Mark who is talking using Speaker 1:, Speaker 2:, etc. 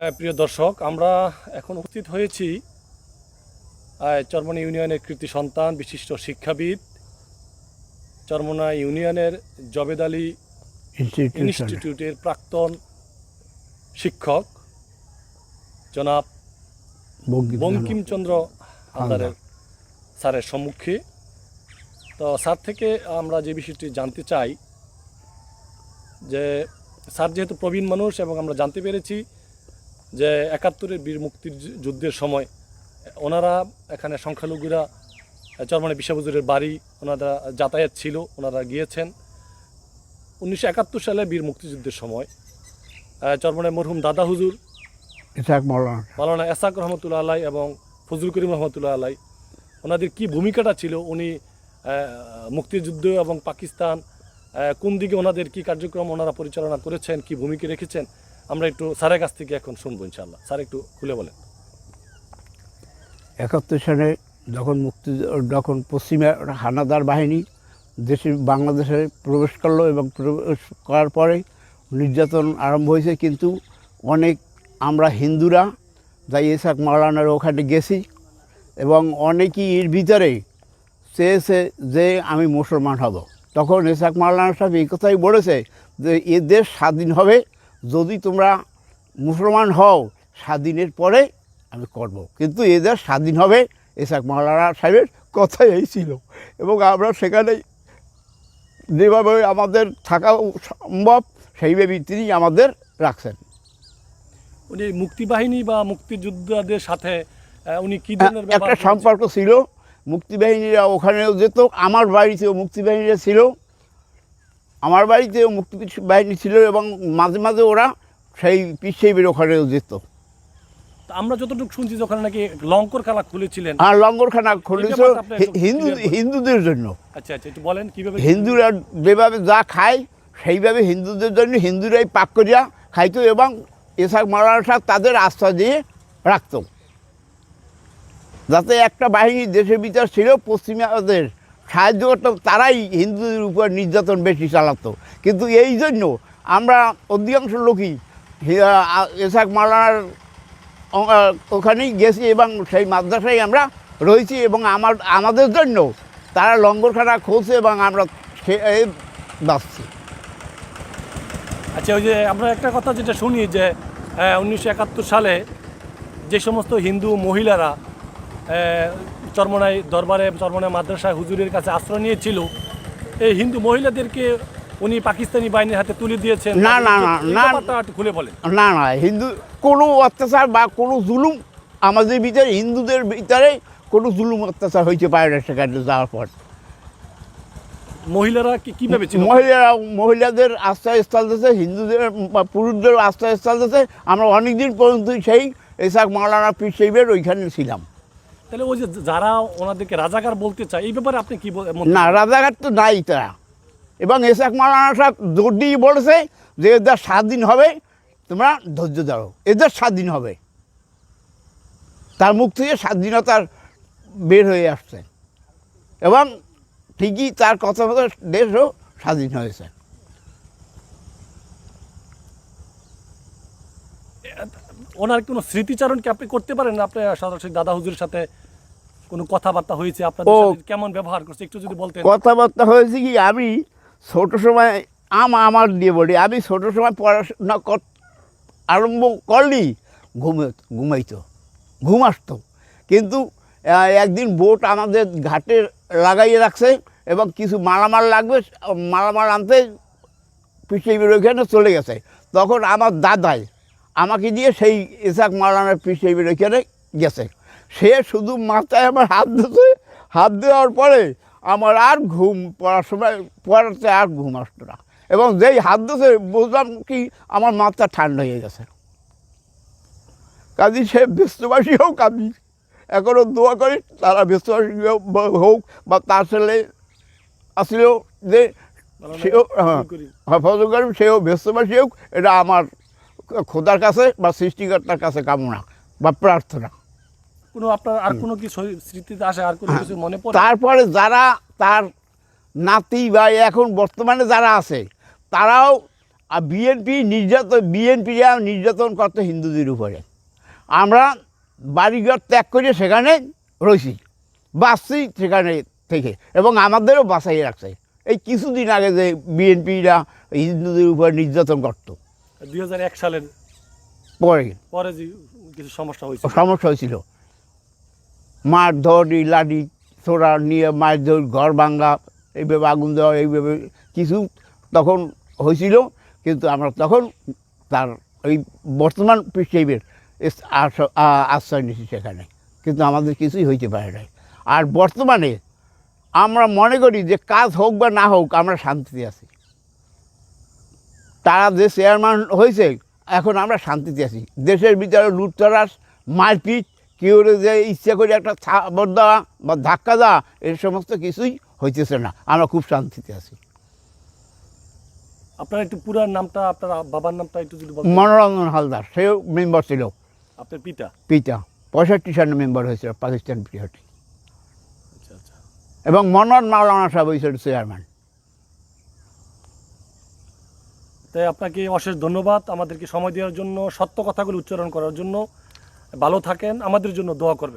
Speaker 1: প্রিয় দর্শক, আমরা এখন উপস্থিত হয়েছি চরমোনা ইউনিয়নের কৃতি সন্তান বিশিষ্ট শিক্ষাবিদ, চরমোনা ইউনিয়নের জবেদ আলী ইনস্টিটিউটের প্রাক্তন শিক্ষক জনাব বঙ্কিমচন্দ্র হালদারের স্যারের সম্মুখে। তো স্যার থেকে আমরা যে বিষয়টি জানতে চাই যে স্যার যেহেতু প্রবীণ মানুষ এবং আমরা জানতে পেরেছি যে ৭১-এর বীর মুক্তির যুদ্ধের সময় ওনারা এখানে সংখ্যালঘুরা চরমোনা বিশা হুজুরের বাড়ি ওনারা যাতায়াত ছিল, ওনারা গিয়েছেন ১৯৭১ সালে বীর মুক্তিযুদ্ধের সময়। চরমোনায় মরহুম দাদা হুজুর মাওলানা এসাক রহমতুল্লাহ আলাই এবং ফজলুল করিম রহমতুল্লাহ আলাই, ওনাদের কি ভূমিকাটা ছিল, উনি মুক্তিযুদ্ধ এবং পাকিস্তান কোন দিকে ওনাদের কি কার্যক্রম ওনারা পরিচালনা করেছেন, কি ভূমিকা রেখেছেন, আমরা একটু স্যারের কাছ থেকে এখন শুনবো ইনশাআল্লাহ। স্যার একটু খুলে বলেন।
Speaker 2: ৭১ সালে যখন পশ্চিমা হানাদার বাহিনী বাংলাদেশে প্রবেশ করলো এবং প্রবেশ করার পরে নির্যাতন আরম্ভ হয়েছে, কিন্তু অনেক আমরা হিন্দুরা যাই ইসাক মাওলানার ওখানে গেছি এবং অনেকেই এর ভিতরে চেয়েছে যে আমি মুসলমান হব। তখন ইসাক মাওলানা সাহেব এই কথাই বলেছে যে এ দেশ স্বাধীন হবে যদি তোমরা মুসলমান হও, স্বাধীনের পরে আমি করব, কিন্তু এ দেশ স্বাধীন হবে। ইসাক মাওলানা সাহেবের কথাই এই ছিল এবং আমরা সেখানে যেভাবে আমাদের থাকা সম্ভব সেইভাবেই তিনি আমাদের রাখছেন।
Speaker 1: উনি মুক্তিবাহিনী বা মুক্তিযোদ্ধাদের সাথে উনি কি ধরনের
Speaker 2: একটা সম্পর্ক ছিল। মুক্তিবাহিনীরা ওখানেও যেত, আমার বাড়িতেও মুক্তিবাহিনীরা ছিল, আমার বাড়িতেও মুক্তিবাহিনী ছিল এবং মাঝে মাঝে ওরা সেই পীর সাহেবের ওখানেও যেত।
Speaker 1: আমরা যতটুকু শুনছি ওখানে নাকি লঙ্গরখানা খুলেছিলেন।
Speaker 2: হ্যাঁ, লঙ্গরখানা খুলেছিল হিন্দুদের জন্য।
Speaker 1: আচ্ছা আচ্ছা, একটু বলেন কিভাবে।
Speaker 2: হিন্দুরা যেভাবে যা খায় সেইভাবে হিন্দুদের জন্য হিন্দুরাই পাক করিয়া খাইতো এবং ইসাক মাওলানা সাহেব তাদের আস্থা দিয়ে রাখত, যাতে একটা বাহিনী দেশের ভিতর ছিল পশ্চিমাদের সাহায্য করত, তারাই হিন্দুদের উপর নির্যাতন বেশি চালাতো। কিন্তু এই জন্য আমরা অধিকাংশ লোকই ইসাক মাওলানার ওখানেই গেছি এবং সেই মাদ্রাসায় আমরা রয়েছি এবং আমাদের জন্য তারা লঙ্গরখানা খুলছে এবং আমরা বাঁচছি।
Speaker 1: আচ্ছা, ওই যে আমরা একটা কথা যেটা শুনি যে ১৯৭১ সালে যে সমস্ত হিন্দু মহিলারা চরমোনাই দরবারে চরমোনাই মাদ্রাসায় হুজুরের কাছে আশ্রয় নিয়েছিল, এই হিন্দু মহিলাদেরকে উনি পাকিস্তানি বাহিনীর হাতে তুলে দিয়েছেন।
Speaker 2: না না না
Speaker 1: খুলে বলেন।
Speaker 2: না না, হিন্দু কোনো অত্যাচার বা কোনো জুলুম আমাদের ভিতরে, হিন্দুদের ভিতরে কোনো জুলুম অত্যাচার হয়েছে পারে না সেখানে যাওয়ার পর।
Speaker 1: মহিলারা কীভাবে ছিল?
Speaker 2: মহিলাদের আশ্রয়স্থল দিয়েছে, হিন্দুদের পুরুষদের আশ্রয়স্থল দিয়েছে। আমরা অনেকদিন পর্যন্ত সেই ইসাক মাওলানা পীর সাহেবের ওইখানে ছিলাম।
Speaker 1: তাহলে ওই যে যারা ওনাদেরকে রাজাকার বলতে চায়, এই ব্যাপারে আপনি কি বলেন?
Speaker 2: না, রাজাকার তো নাই তারা। এবং ইসাক মাওলানা সাহেব জোর দিয়ে বলেছে যে এদের স্বাধীন হবে, তোমরা ধৈর্য ধরো, এদের স্বাধীন হবে। তার মুখ থেকে স্বাধীনতার বের হয়ে আসছে এবং ঠিকই তার কথা মতো দেশও স্বাধীন হয়েছে।
Speaker 1: ওনার কোনো স্মৃতিচারণ কি আপনি করতে পারেন? আপনি সরাসরি দাদা হুজুরের সাথে কোনো কথাবার্তা হয়েছে, আপনাদের সাথে কেমন ব্যবহার করছে একটু যদি বলতেন।
Speaker 2: কথাবার্তা হয়েছে কি, আমি ছোট সময় আমার দিয়ে বলি, আমি ছোট সময় পড়াশোনা আরম্ভ করলেই ঘুমাইতো, ঘুম আসতো। কিন্তু একদিন বোট আমাদের ঘাটে লাগাইয়ে রাখছে এবং কিছু মালামাল লাগবে, মালামাল আনতে পৃথিবীর ওইখানে চলে গেছে। তখন আমার দাদাই আমাকে দিয়ে সেই ইসাক মাওলানার পৃথিবীর ওইখানে গেছে। সে শুধু মাথায় আমার হাত দিয়েছে, হাত দেওয়ার পরে আমার আর ঘুম পড়াতে আর ঘুম আসতো না এবং যেই হাত দিয়েছে বুঝলাম কি আমার মাথা ঠান্ডা হয়ে গেছে। কাজী সে বিশ্ববাসী হোক, আমি এখনও দোয়া করি তারা বিশ্ববাসী হোক বা তার ছেলে আসলে যে সেও ফজল করিম সেও বিশ্ববাসী হোক, এটা আমার খোদার কাছে বা সৃষ্টিকর্তার কাছে কামনা বা প্রার্থনা।
Speaker 1: কোনো আপনার আর কোনো কি স্মৃতিতে আসে, আর কোনো কিছু মনে পড়ে?
Speaker 2: তারপরে যারা তার নাতি বা এখন বর্তমানে যারা আছে তারাও আর বিএনপিরা নির্যাতন করতো হিন্দুদের উপরে। আমরা বাড়িঘর ত্যাগ করে সেখানে রয়েছি, বাঁচছি সেখানে থেকে, এবং আমাদেরও বাঁচাই রাখছে। এই কিছুদিন আগে যে বিএনপিরা হিন্দুদের উপর নির্যাতন করতো
Speaker 1: 2001 সালের
Speaker 2: পরে
Speaker 1: পরে যে কিছু সমস্যা হয়েছে,
Speaker 2: সমস্যা হয়েছিল, মারধর, লাঠি ছোড়া নিয়ে মারধর, ঘর ভাঙ্গা, এইভাবে আগুন দেওয়া, এইভাবে কিছু তখন হয়েছিল। কিন্তু আমরা তখন তার ওই বর্তমান পৃষ্ঠের আশ্রয় নিয়েছি সেখানে, কিন্তু আমাদের কিছুই হইতে পারে নাই। আর বর্তমানে আমরা মনে করি যে কাজ হোক বা না হোক আমরা শান্তিতে আছি। তারা যে চেয়ারম্যান হয়েছে এখন আমরা শান্তিতে আছি। দেশের ভিতরে লুটতরাস, মারপিট, কেউ যে ইচ্ছা করে একটা থাপড় দেওয়া বা ধাক্কা দেওয়া, এর সমস্ত কিছুই হইতেছে না, আমরা খুব শান্তিতে আছি।
Speaker 1: আপনার একটু পুরো নামটা, আপনার বাবার নামটা একটু যদি বলতেন।
Speaker 2: মনোরঞ্জন হালদার, সেও মেম্বার ছিল।
Speaker 1: আপনার পিতা
Speaker 2: 65 সালে মেম্বার হয়েছিল পাকিস্তান পিরিয়ডে।
Speaker 1: আচ্ছা আচ্ছা।
Speaker 2: এবং মনোয়ার মাওলানা সাহেব হয়েছিল চেয়ারম্যান।
Speaker 1: তাই আপনাকে অশেষ ধন্যবাদ আমাদেরকে সময় দেওয়ার জন্য, সত্য কথাগুলো উচ্চারণ করার জন্য। ভালো থাকেন, আমাদের জন্য দোয়া করবেন।